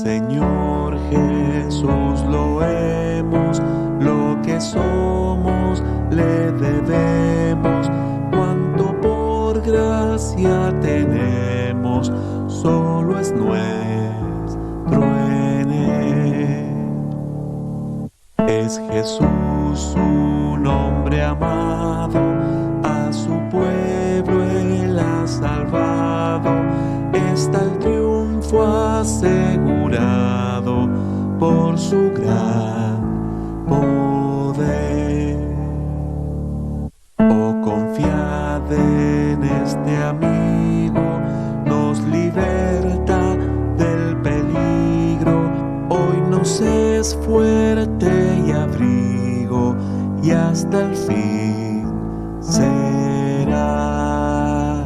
Señor Jesús loemos, lo que somos le debemos, cuanto por gracia tenemos, solo es nuestro en Él. Es Jesús su nombre amado, a su pueblo Él ha salvado, está el triunfo asegurado por su gran poder. Oh, confiad en este amigo, nos liberta del peligro, hoy nos es fuerte y abrigo, y hasta el fin será.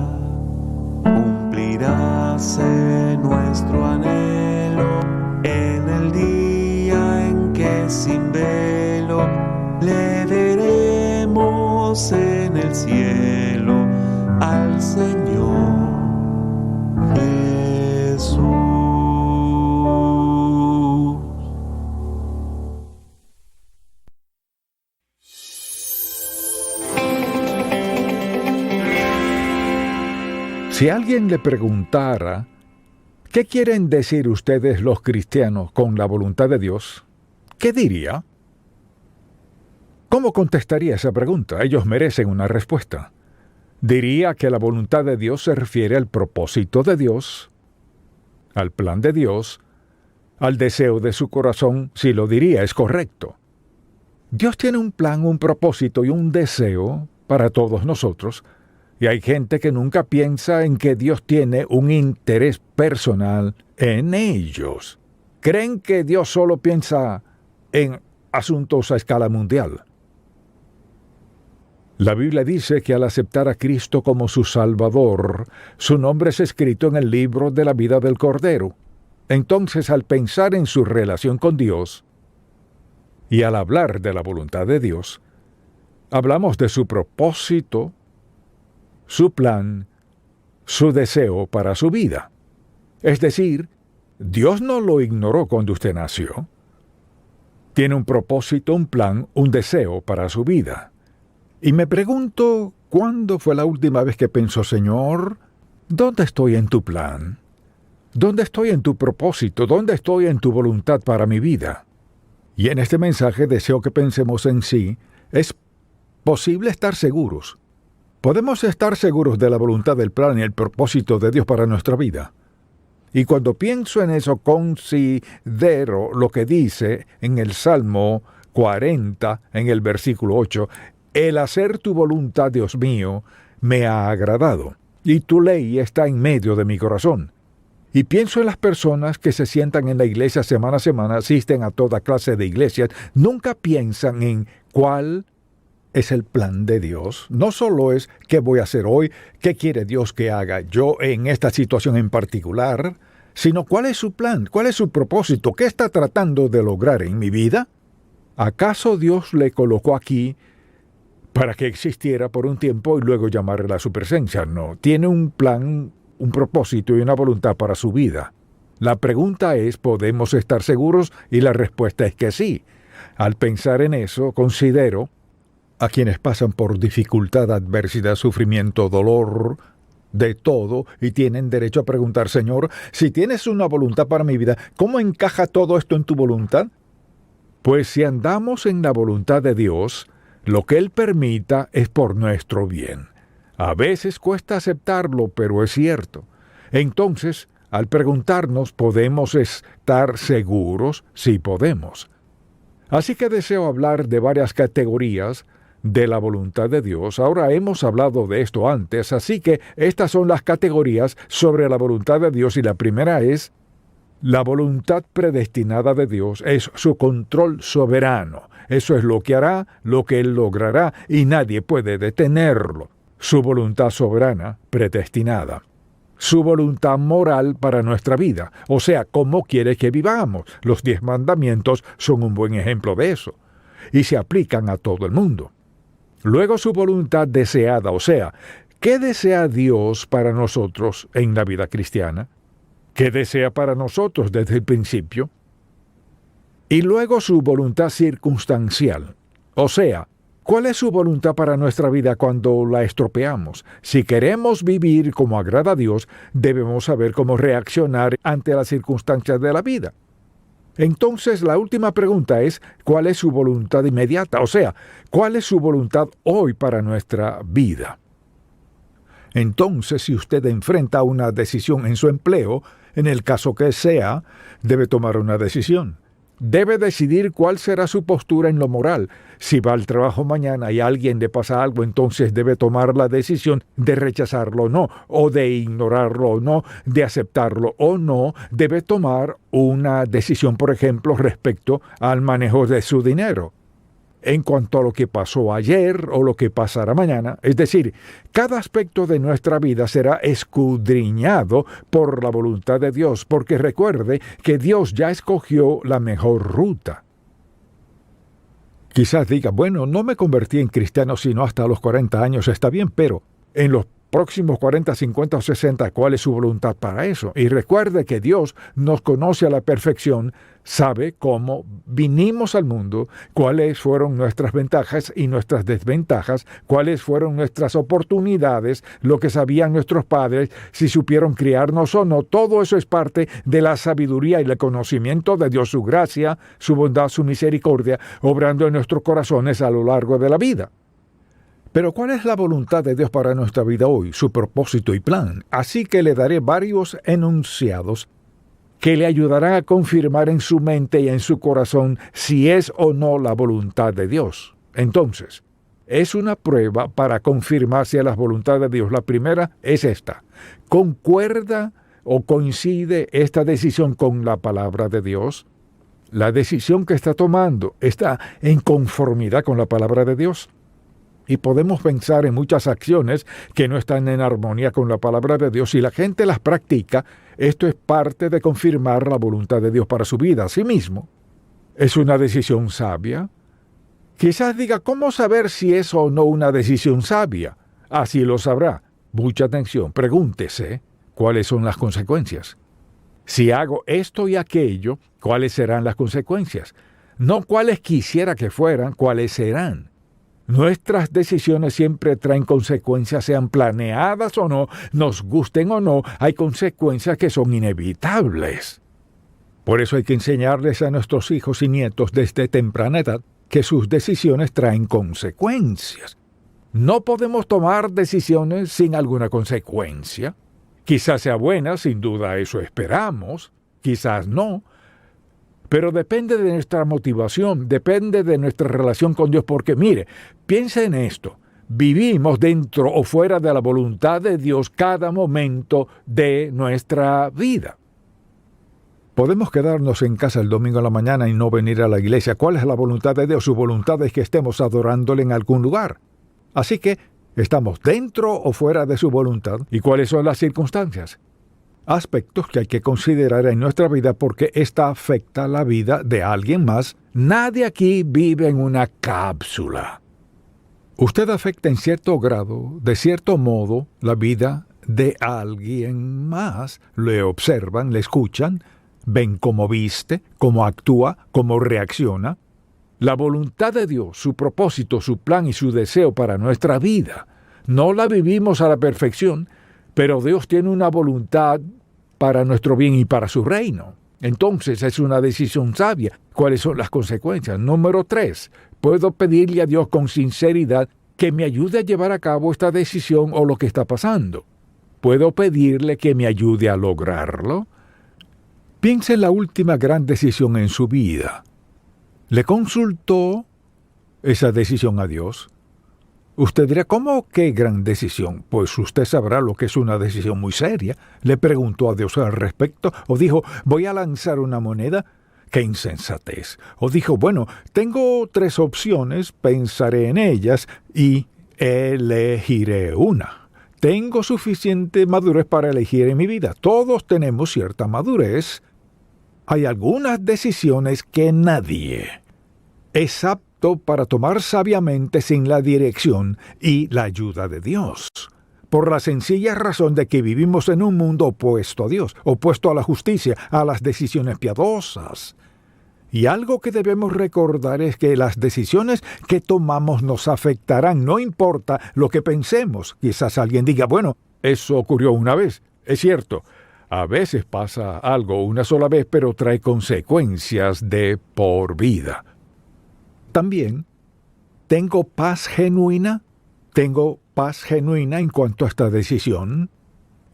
Cumplirase nuestro anhelo en el día en que sin velo le veremos en el cielo al Señor Jesús. Si alguien le preguntara, ¿qué quieren decir ustedes los cristianos con la voluntad de Dios?, ¿qué diría? ¿Cómo contestaría esa pregunta? Ellos merecen una respuesta. Diría que la voluntad de Dios se refiere al propósito de Dios, al plan de Dios, al deseo de su corazón. Si lo diría, es correcto. Dios tiene un plan, un propósito y un deseo para todos nosotros. Y hay gente que nunca piensa en que Dios tiene un interés personal en ellos. Creen que Dios solo piensa en asuntos a escala mundial. La Biblia dice que al aceptar a Cristo como su Salvador, su nombre es escrito en el libro de la vida del Cordero. Entonces, al pensar en su relación con Dios y al hablar de la voluntad de Dios, hablamos de su propósito, su plan, su deseo para su vida. Es decir, Dios no lo ignoró cuando usted nació. Tiene un propósito, un plan, un deseo para su vida. Y me pregunto, ¿cuándo fue la última vez que pensó, Señor, ¿dónde estoy en tu plan? ¿Dónde estoy en tu propósito? ¿Dónde estoy en tu voluntad para mi vida? Y en este mensaje deseo que pensemos en sí. Es posible estar seguros. Podemos estar seguros de la voluntad, del plan y el propósito de Dios para nuestra vida. Y cuando pienso en eso, considero lo que dice en el Salmo 40, en el versículo 8, el hacer tu voluntad, Dios mío, me ha agradado, y tu ley está en medio de mi corazón. Y pienso en las personas que se sientan en la iglesia semana a semana, asisten a toda clase de iglesias, nunca piensan en cuál es el plan de Dios. No solo es qué voy a hacer hoy, qué quiere Dios que haga yo en esta situación en particular, sino cuál es su plan, cuál es su propósito, qué está tratando de lograr en mi vida. ¿Acaso Dios le colocó aquí para que existiera por un tiempo y luego llamarle a su presencia? No, tiene un plan, un propósito y una voluntad para su vida. La pregunta es, ¿podemos estar seguros? Y la respuesta es que sí. Al pensar en eso, considero a quienes pasan por dificultad, adversidad, sufrimiento, dolor, de todo, y tienen derecho a preguntar, Señor, si tienes una voluntad para mi vida, ¿cómo encaja todo esto en tu voluntad? Pues si andamos en la voluntad de Dios, lo que Él permita es por nuestro bien. A veces cuesta aceptarlo, pero es cierto. Entonces, al preguntarnos, ¿podemos estar seguros? Sí podemos. Así que deseo hablar de varias categorías de la voluntad de Dios. Ahora hemos hablado de esto antes, así que estas son las categorías sobre la voluntad de Dios, y la primera es la voluntad predestinada de Dios, es su control soberano. Eso es lo que hará, lo que Él logrará, y nadie puede detenerlo. Su voluntad soberana, predestinada. Su voluntad moral para nuestra vida, o sea, cómo quiere que vivamos. Los 10 mandamientos son un buen ejemplo de eso, y se aplican a todo el mundo. Luego su voluntad deseada, o sea, ¿qué desea Dios para nosotros en la vida cristiana? que desea para nosotros desde el principio, y luego su voluntad circunstancial, o sea, ¿cuál es su voluntad para nuestra vida cuando la estropeamos? Si queremos vivir como agrada a Dios, debemos saber cómo reaccionar ante las circunstancias de la vida. Entonces, la última pregunta es, ¿cuál es su voluntad inmediata? O sea, ¿cuál es su voluntad hoy para nuestra vida? Entonces, si usted enfrenta una decisión en su empleo, en el caso que sea, debe tomar una decisión. Debe decidir cuál será su postura en lo moral. Si va al trabajo mañana y a alguien le pasa algo, entonces debe tomar la decisión de rechazarlo o no, o de ignorarlo o no, de aceptarlo o no. Debe tomar una decisión, por ejemplo, respecto al manejo de su dinero. En cuanto a lo que pasó ayer o lo que pasará mañana, es decir, cada aspecto de nuestra vida será escudriñado por la voluntad de Dios, porque recuerde que Dios ya escogió la mejor ruta. Quizás diga, bueno, no me convertí en cristiano sino hasta los 40 años, está bien, pero en los próximos 40, 50 o 60, ¿cuál es su voluntad para eso? Y recuerde que Dios nos conoce a la perfección, sabe cómo vinimos al mundo, cuáles fueron nuestras ventajas y nuestras desventajas, cuáles fueron nuestras oportunidades, lo que sabían nuestros padres, si supieron criarnos o no. Todo eso es parte de la sabiduría y el conocimiento de Dios, su gracia, su bondad, su misericordia, obrando en nuestros corazones a lo largo de la vida. Pero ¿cuál es la voluntad de Dios para nuestra vida hoy, su propósito y plan? Así que le daré varios enunciados que le ayudarán a confirmar en su mente y en su corazón si es o no la voluntad de Dios. Entonces, es una prueba para confirmar si es la voluntad de Dios. La primera es esta: ¿concuerda o coincide esta decisión con la palabra de Dios? La decisión que está tomando está en conformidad con la palabra de Dios. Y podemos pensar en muchas acciones que no están en armonía con la palabra de Dios. Si la gente las practica, esto es parte de confirmar la voluntad de Dios para su vida. Asimismo, ¿es una decisión sabia? Quizás diga, ¿cómo saber si es o no una decisión sabia? Así lo sabrá. Mucha atención, pregúntese cuáles son las consecuencias. Si hago esto y aquello, ¿cuáles serán las consecuencias? No cuáles quisiera que fueran, cuáles serán. Nuestras decisiones siempre traen consecuencias, sean planeadas o no, nos gusten o no, hay consecuencias que son inevitables. Por eso hay que enseñarles a nuestros hijos y nietos desde temprana edad que sus decisiones traen consecuencias. No podemos tomar decisiones sin alguna consecuencia. Quizás sea buena, sin duda eso esperamos, quizás no. Pero depende de nuestra motivación, depende de nuestra relación con Dios, porque mire, piensa en esto, vivimos dentro o fuera de la voluntad de Dios cada momento de nuestra vida. Podemos quedarnos en casa el domingo a la mañana y no venir a la iglesia. ¿Cuál es la voluntad de Dios? Su voluntad es que estemos adorándole en algún lugar. Así que, ¿estamos dentro o fuera de su voluntad? ¿Y cuáles son las circunstancias? Aspectos que hay que considerar en nuestra vida porque esta afecta la vida de alguien más. Nadie aquí vive en una cápsula. Usted afecta en cierto grado, de cierto modo, la vida de alguien más. Le observan, le escuchan, ven cómo viste, cómo actúa, cómo reacciona. La voluntad de Dios, su propósito, su plan y su deseo para nuestra vida, no la vivimos a la perfección, pero Dios tiene una voluntad para nuestro bien y para su reino. Entonces es una decisión sabia. ¿Cuáles son las consecuencias? Número 3. Puedo pedirle a Dios con sinceridad que me ayude a llevar a cabo esta decisión o lo que está pasando. ¿Puedo pedirle que me ayude a lograrlo? Piense en la última gran decisión en su vida. ¿Le consultó esa decisión a Dios? Usted dirá, ¿cómo qué gran decisión? Pues usted sabrá lo que es una decisión muy seria. ¿Le preguntó a Dios al respecto? ¿O dijo, voy a lanzar una moneda? ¡Qué insensatez! ¿O dijo, bueno, tengo 3 opciones, pensaré en ellas y elegiré una? Tengo suficiente madurez para elegir en mi vida. Todos tenemos cierta madurez. Hay algunas decisiones que nadie es apto para tomar sabiamente sin la dirección y la ayuda de Dios. por la sencilla razón de que vivimos en un mundo opuesto a Dios, opuesto a la justicia, a las decisiones piadosas. Y algo que debemos recordar es que las decisiones que tomamos nos afectarán, no importa lo que pensemos. Quizás alguien diga, bueno, eso ocurrió una vez. Es cierto, a veces pasa algo una sola vez, pero trae consecuencias de por vida. También, ¿tengo paz genuina? ¿Tengo paz genuina en cuanto a esta decisión?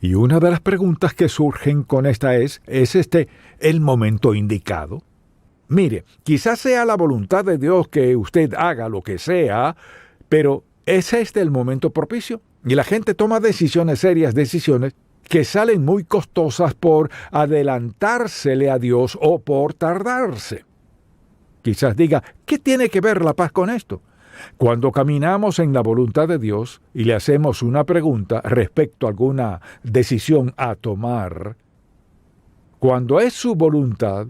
Y una de las preguntas que surgen con esta ¿es este el momento indicado? Mire, quizás sea la voluntad de Dios que usted haga lo que sea, pero ¿es este el momento propicio? Y la gente toma decisiones, serias decisiones, que salen muy costosas por adelantársele a Dios o por tardarse. Quizás diga, ¿qué tiene que ver la paz con esto? Cuando caminamos en la voluntad de Dios y le hacemos una pregunta respecto a alguna decisión a tomar, cuando es su voluntad,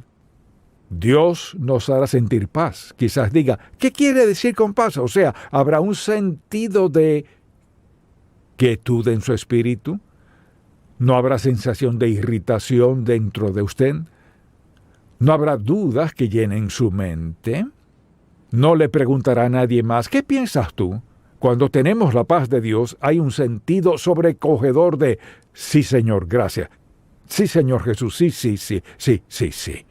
Dios nos hará sentir paz. Quizás diga, ¿qué quiere decir con paz? O sea, ¿habrá un sentido de quietud en su espíritu? ¿No habrá sensación de irritación dentro de usted? ¿No habrá dudas que llenen su mente? ¿No le preguntará a nadie más, ¿qué piensas tú? Cuando tenemos la paz de Dios, hay un sentido sobrecogedor de, sí, Señor, gracias. Sí, Señor Jesús, sí.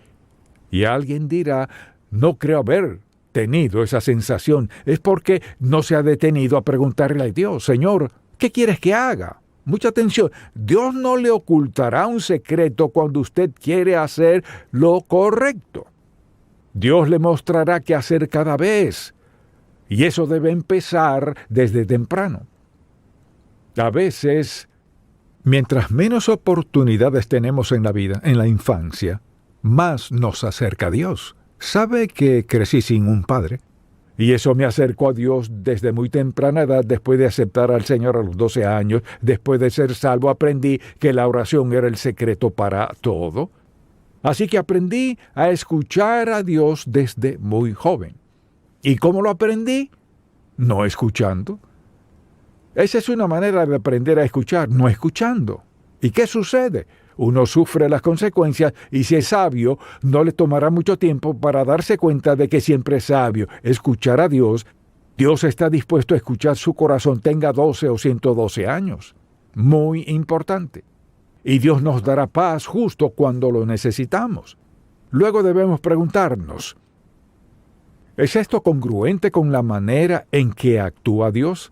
Y alguien dirá, no creo haber tenido esa sensación. Es porque no se ha detenido a preguntarle a Dios, Señor, ¿qué quieres que haga? Mucha atención, Dios no le ocultará un secreto cuando usted quiere hacer lo correcto. Dios le mostrará qué hacer cada vez. Y eso debe empezar desde temprano. A veces, mientras menos oportunidades tenemos en la vida, en la infancia, más nos acerca a Dios. ¿Sabe que crecí sin un padre? Y eso me acercó a Dios desde muy temprana edad. Después de aceptar al Señor a los 12 años, después de ser salvo, aprendí que la oración era el secreto para todo. Así que aprendí a escuchar a Dios desde muy joven. ¿Y cómo lo aprendí? No escuchando. Esa es una manera de aprender a escuchar, no escuchando. ¿Y qué sucede? Uno sufre las consecuencias y si es sabio, no le tomará mucho tiempo para darse cuenta de que siempre es sabio. Escuchar a Dios, Dios está dispuesto a escuchar su corazón, tenga 12 o 112 años. Muy importante. Y Dios nos dará paz justo cuando lo necesitamos. Luego debemos preguntarnos, ¿es esto congruente con la manera en que actúa Dios?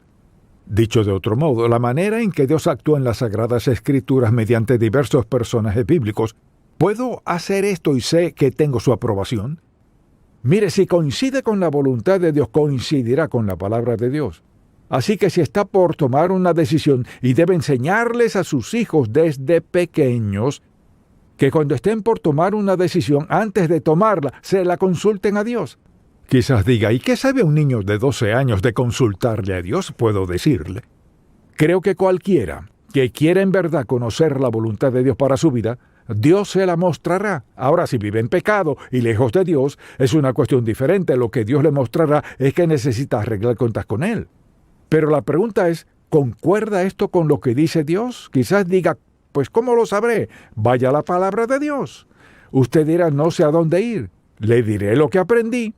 Dicho de otro modo, la manera en que Dios actúa en las Sagradas Escrituras mediante diversos personajes bíblicos, ¿puedo hacer esto y sé que tengo su aprobación? Mire, si coincide con la voluntad de Dios, coincidirá con la palabra de Dios. Así que si está por tomar una decisión y debe enseñarles a sus hijos desde pequeños que cuando estén por tomar una decisión, antes de tomarla, se la consulten a Dios. Quizás diga, ¿y qué sabe un niño de 12 años de consultarle a Dios? Puedo decirle. Creo que cualquiera que quiera en verdad conocer la voluntad de Dios para su vida, Dios se la mostrará. Ahora, si vive en pecado y lejos de Dios, es una cuestión diferente. Lo que Dios le mostrará es que necesita arreglar cuentas con Él. Pero la pregunta es, ¿concuerda esto con lo que dice Dios? Quizás diga, pues ¿cómo lo sabré? Vaya a la palabra de Dios. Usted dirá, no sé a dónde ir. Le diré lo que aprendí.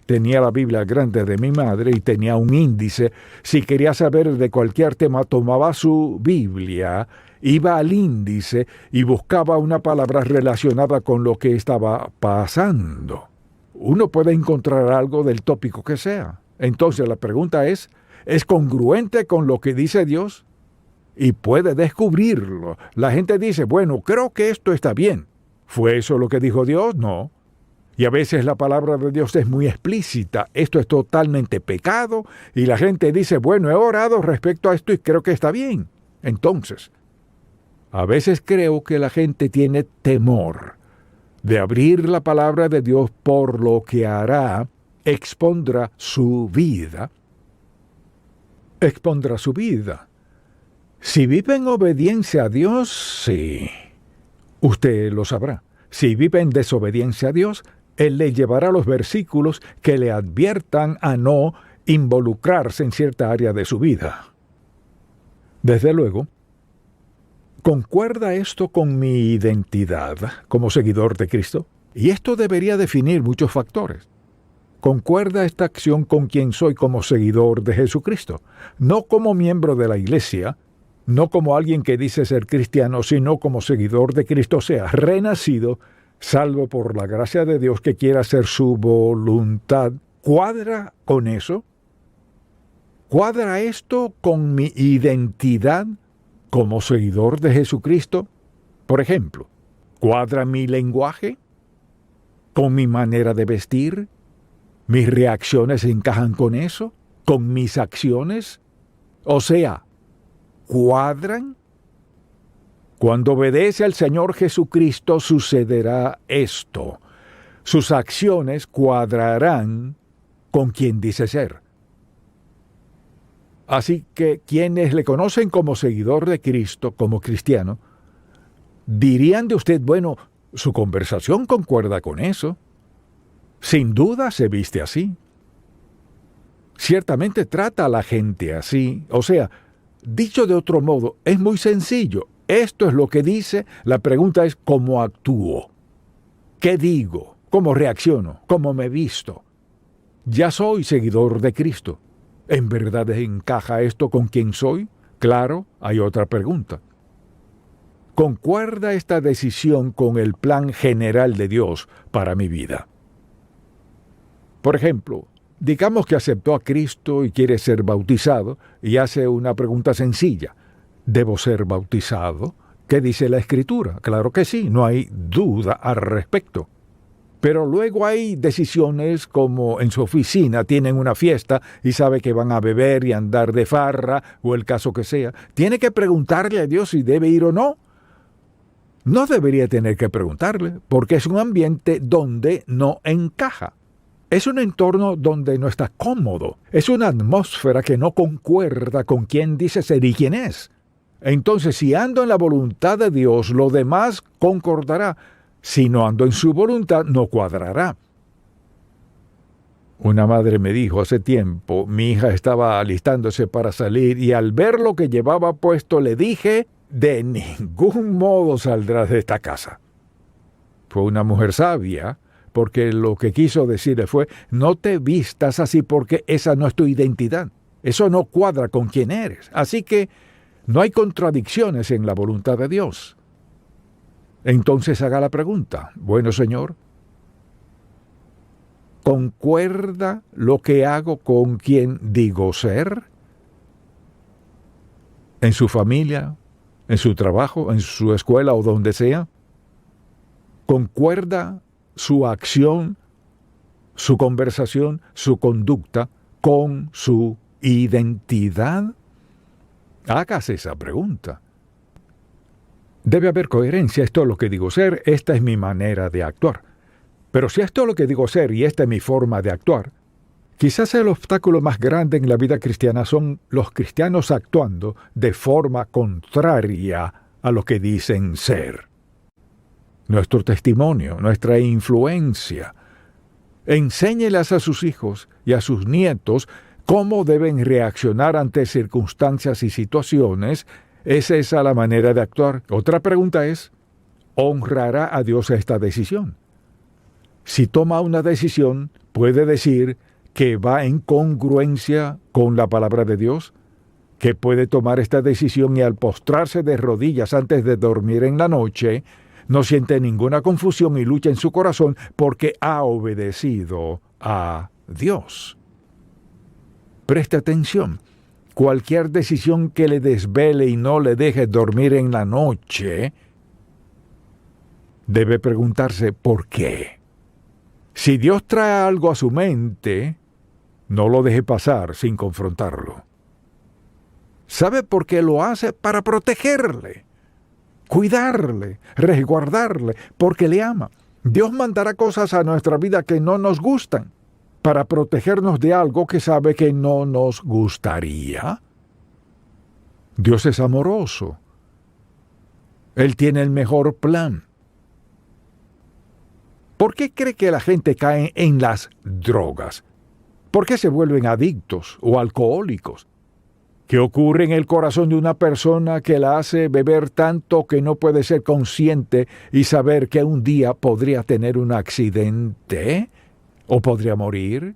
Tenía la Biblia grande de mi madre y tenía un índice. Si quería saber de cualquier tema, tomaba su Biblia, iba al índice y buscaba una palabra relacionada con lo que estaba pasando. Uno puede encontrar algo del tópico que sea. Entonces la pregunta ¿es congruente con lo que dice Dios? Y puede descubrirlo. La gente dice, bueno, creo que esto está bien. ¿Fue eso lo que dijo Dios? No. Y a veces la palabra de Dios es muy explícita. Esto es totalmente pecado. Y la gente dice, bueno, he orado respecto a esto y creo que está bien. Entonces, a veces creo que la gente tiene temor de abrir la palabra de Dios, por lo que hará, expondrá su vida. Expondrá su vida. Si vive en obediencia a Dios, sí. Usted lo sabrá. Si vive en desobediencia a Dios, Él le llevará los versículos que le adviertan a no involucrarse en cierta área de su vida. Desde luego, ¿concuerda esto con mi identidad como seguidor de Cristo? Y esto debería definir muchos factores. ¿Concuerda esta acción con quien soy como seguidor de Jesucristo? No como miembro de la iglesia, no como alguien que dice ser cristiano, sino como seguidor de Cristo, o sea, renacido, salvo por la gracia de Dios que quiera hacer su voluntad. ¿Cuadra con eso? ¿Cuadra esto con mi identidad como seguidor de Jesucristo? Por ejemplo, ¿cuadra mi lenguaje con mi manera de vestir? ¿Mis reacciones encajan con eso? ¿Con mis acciones? O sea, ¿cuadran? Cuando obedece al Señor Jesucristo sucederá esto. Sus acciones cuadrarán con quien dice ser. Así que quienes le conocen como seguidor de Cristo, como cristiano, dirían de usted, bueno, su conversación concuerda con eso. Sin duda se viste así. Ciertamente trata a la gente así. O sea, dicho de otro modo, es muy sencillo. Esto es lo que dice. La pregunta es ¿cómo actúo? ¿Qué digo? ¿Cómo reacciono? ¿Cómo me visto? Ya soy seguidor de Cristo. ¿En verdad encaja esto con quien soy? Claro, hay otra pregunta. ¿Concuerda esta decisión con el plan general de Dios para mi vida? Por ejemplo, digamos que aceptó a Cristo y quiere ser bautizado y hace una pregunta sencilla. ¿Debo ser bautizado? ¿Qué dice la Escritura? Claro que sí, no hay duda al respecto. Pero luego hay decisiones como en su oficina tienen una fiesta y sabe que van a beber y andar de farra o el caso que sea. ¿Tiene que preguntarle a Dios si debe ir o no? No debería tener que preguntarle porque es un ambiente donde no encaja. Es un entorno donde no está cómodo. Es una atmósfera que no concuerda con quién dice ser y quién es. Entonces, si ando en la voluntad de Dios, lo demás concordará. Si no ando en su voluntad, no cuadrará. Una madre me dijo hace tiempo, mi hija estaba alistándose para salir y al ver lo que llevaba puesto le dije, de ningún modo saldrás de esta casa. Fue una mujer sabia, porque lo que quiso decirle fue, no te vistas así porque esa no es tu identidad. Eso no cuadra con quién eres. Así que no hay contradicciones en la voluntad de Dios. Entonces haga la pregunta, bueno, Señor, ¿concuerda lo que hago con quien digo ser? ¿En su familia, en su trabajo, en su escuela o donde sea? ¿Concuerda su acción, su conversación, su conducta con su identidad? Hágase esa pregunta. Debe haber coherencia, esto es lo que digo ser, esta es mi manera de actuar. Pero si esto es lo que digo ser y esta es mi forma de actuar, quizás el obstáculo más grande en la vida cristiana son los cristianos actuando de forma contraria a lo que dicen ser. Nuestro testimonio, nuestra influencia. Enséñelas a sus hijos y a sus nietos cómo deben reaccionar ante circunstancias y situaciones. ¿Es esa la manera de actuar? Otra pregunta es, ¿honrará a Dios esta decisión? Si toma una decisión, ¿puede decir que va en congruencia con la palabra de Dios? ¿Que puede tomar esta decisión y al postrarse de rodillas antes de dormir en la noche, no siente ninguna confusión y lucha en su corazón porque ha obedecido a Dios? Preste atención. Cualquier decisión que le desvele y no le deje dormir en la noche, debe preguntarse ¿por qué? Si Dios trae algo a su mente, no lo deje pasar sin confrontarlo. ¿Sabe por qué lo hace? Para protegerle, cuidarle, resguardarle, porque le ama. Dios mandará cosas a nuestra vida que no nos gustan, para protegernos de algo que sabe que no nos gustaría. Dios es amoroso. Él tiene el mejor plan. ¿Por qué cree que la gente cae en las drogas? ¿Por qué se vuelven adictos o alcohólicos? ¿Qué ocurre en el corazón de una persona que la hace beber tanto que no puede ser consciente y saber que un día podría tener un accidente o podría morir?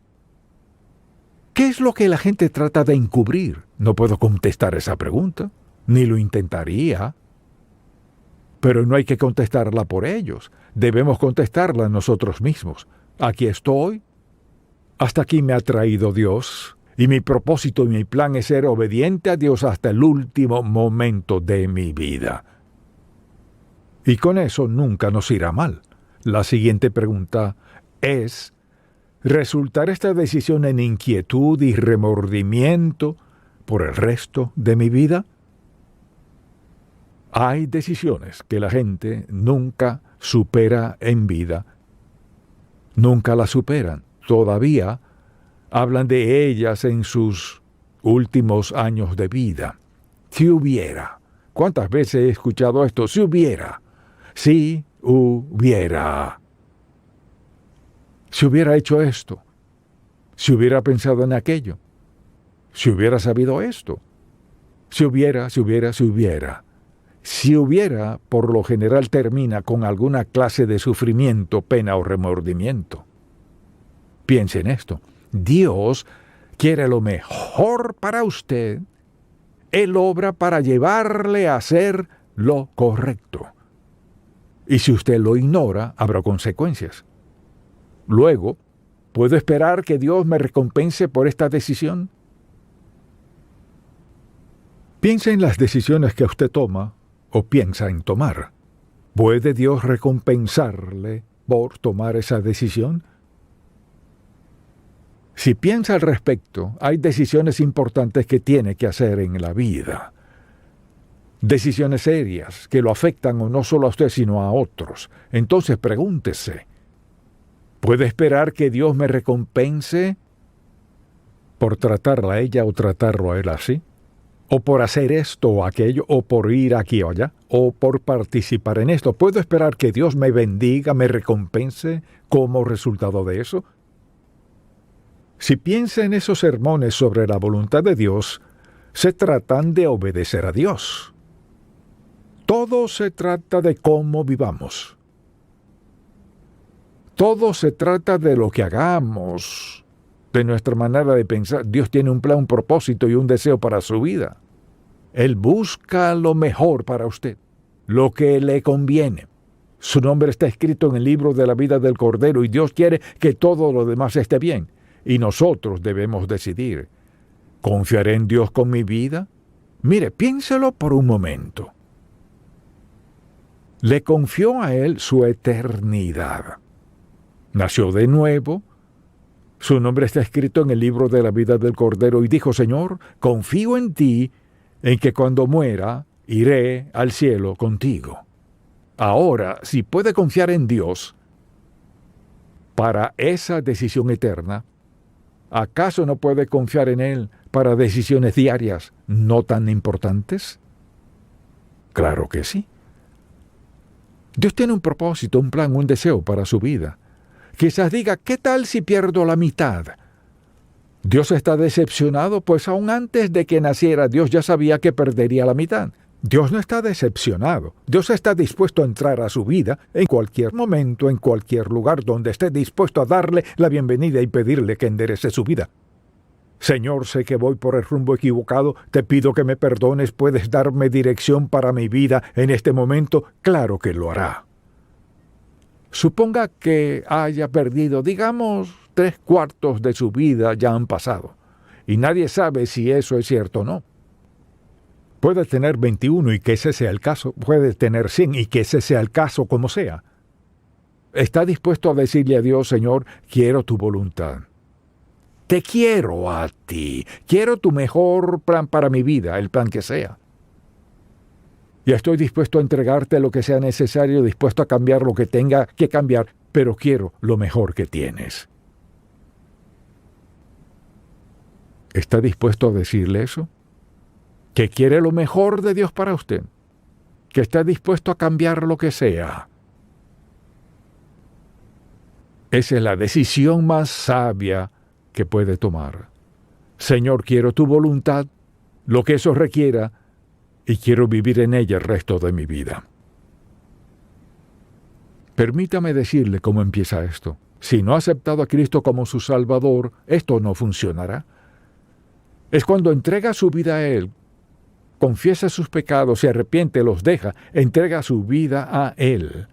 ¿Qué es lo que la gente trata de encubrir? No puedo contestar esa pregunta, ni lo intentaría. Pero no hay que contestarla por ellos, debemos contestarla nosotros mismos. Aquí estoy, hasta aquí me ha traído Dios. Y mi propósito y mi plan es ser obediente a Dios hasta el último momento de mi vida. Y con eso nunca nos irá mal. La siguiente pregunta es, ¿resultará esta decisión en inquietud y remordimiento por el resto de mi vida? Hay decisiones que la gente nunca supera en vida. Nunca las superan. Todavía hablan de ellas en sus últimos años de vida. Si hubiera. ¿Cuántas veces he escuchado esto? Si hubiera. Si hubiera. Si hubiera hecho esto. Si hubiera pensado en aquello. Si hubiera sabido esto. Si hubiera. Si hubiera, por lo general termina con alguna clase de sufrimiento, pena o remordimiento. Piense en esto. Dios quiere lo mejor para usted. Él obra para llevarle a hacer lo correcto. Y si usted lo ignora, habrá consecuencias. Luego, ¿puedo esperar que Dios me recompense por esta decisión? Piense en las decisiones que usted toma o piensa en tomar. ¿Puede Dios recompensarle por tomar esa decisión? Si piensa al respecto, hay decisiones importantes que tiene que hacer en la vida. Decisiones serias que lo afectan o no solo a usted sino a otros. Entonces pregúntese, ¿puede esperar que Dios me recompense por tratarla a ella o tratarlo a él así? ¿O por hacer esto o aquello? ¿O por ir aquí o allá? ¿O por participar en esto? ¿Puedo esperar que Dios me bendiga, me recompense como resultado de eso? Si piensa en esos sermones sobre la voluntad de Dios, se tratan de obedecer a Dios. Todo se trata de cómo vivamos. Todo se trata de lo que hagamos, de nuestra manera de pensar. Dios tiene un plan, un propósito y un deseo para su vida. Él busca lo mejor para usted, lo que le conviene. Su nombre está escrito en el libro de la vida del Cordero y Dios quiere que todo lo demás esté bien. Y nosotros debemos decidir, ¿confiaré en Dios con mi vida? Mire, piénselo por un momento. Le confió a Él su eternidad. Nació de nuevo. Su nombre está escrito en el libro de la vida del Cordero y dijo, Señor, confío en ti, en que cuando muera, iré al cielo contigo. Ahora, si puede confiar en Dios para esa decisión eterna, ¿acaso no puede confiar en Él para decisiones diarias no tan importantes? Claro que sí. Dios tiene un propósito, un plan, un deseo para su vida. Quizás diga, ¿qué tal si pierdo la mitad? Dios está decepcionado, pues aún antes de que naciera, Dios ya sabía que perdería la mitad. Dios no está decepcionado. Dios está dispuesto a entrar a su vida en cualquier momento, en cualquier lugar donde esté dispuesto a darle la bienvenida y pedirle que enderece su vida. Señor, sé que voy por el rumbo equivocado, te pido que me perdones, ¿puedes darme dirección para mi vida en este momento? Claro que lo hará. Suponga que haya perdido, digamos, 3/4 de su vida ya han pasado, y nadie sabe si eso es cierto o no. Puede tener 21 y que ese sea el caso, puede tener 100 y que ese sea el caso como sea. ¿Está dispuesto a decirle a Dios, Señor, quiero tu voluntad? Te quiero a ti, quiero tu mejor plan para mi vida, el plan que sea. Y estoy dispuesto a entregarte lo que sea necesario, dispuesto a cambiar lo que tenga que cambiar, pero quiero lo mejor que tienes. ¿Está dispuesto a decirle eso? ¿Que quiere lo mejor de Dios para usted? ¿Que está dispuesto a cambiar lo que sea? Esa es la decisión más sabia que puede tomar. Señor, quiero tu voluntad, lo que eso requiera, y quiero vivir en ella el resto de mi vida. Permítame decirle cómo empieza esto. Si no ha aceptado a Cristo como su Salvador, esto no funcionará. Es cuando entrega su vida a Él, confiesa sus pecados, se arrepiente, los deja, entrega su vida a Él.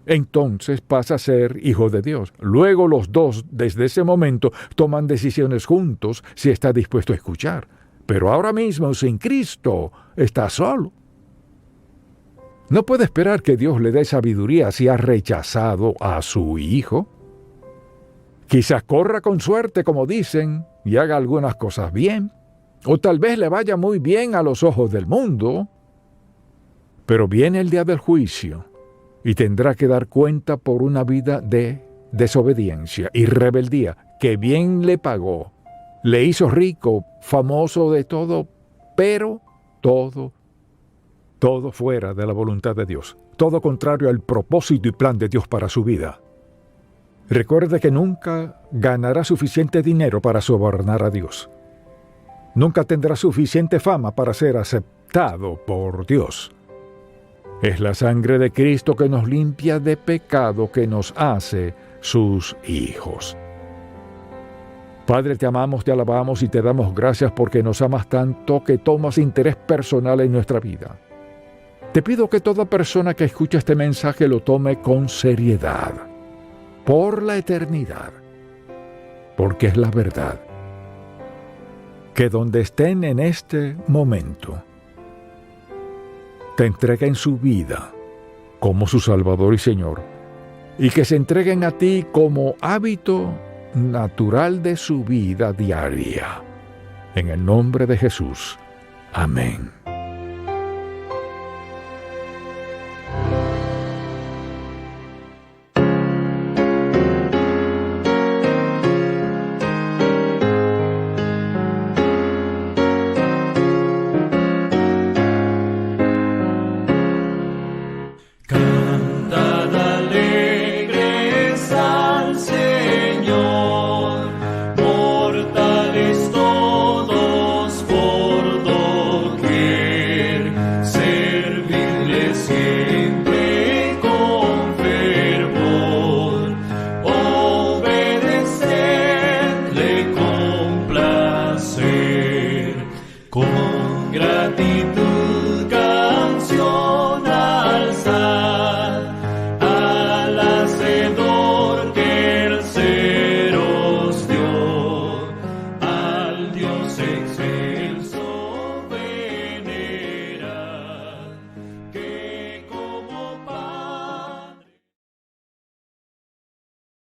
Entonces pasa a ser hijo de Dios. Luego los dos, desde ese momento, toman decisiones juntos si está dispuesto a escuchar. Pero ahora mismo, sin Cristo, está solo. No puede esperar que Dios le dé sabiduría si ha rechazado a su hijo. Quizás corra con suerte, como dicen, y haga algunas cosas bien. O tal vez le vaya muy bien a los ojos del mundo. Pero viene el día del juicio y tendrá que dar cuenta por una vida de desobediencia y rebeldía que bien le pagó. Le hizo rico, famoso de todo, pero todo fuera de la voluntad de Dios. Todo contrario al propósito y plan de Dios para su vida. Recuerde que nunca ganará suficiente dinero para sobornar a Dios. Nunca tendrá suficiente fama para ser aceptado por Dios. Es la sangre de Cristo que nos limpia de pecado, que nos hace sus hijos. Padre, te amamos, te alabamos y te damos gracias porque nos amas tanto que tomas interés personal en nuestra vida. Te pido que toda persona que escuche este mensaje lo tome con seriedad, por la eternidad, porque es la verdad. Que donde estén en este momento, te entreguen su vida como su Salvador y Señor, y que se entreguen a ti como hábito natural de su vida diaria. En el nombre de Jesús. Amén. Con gratitud.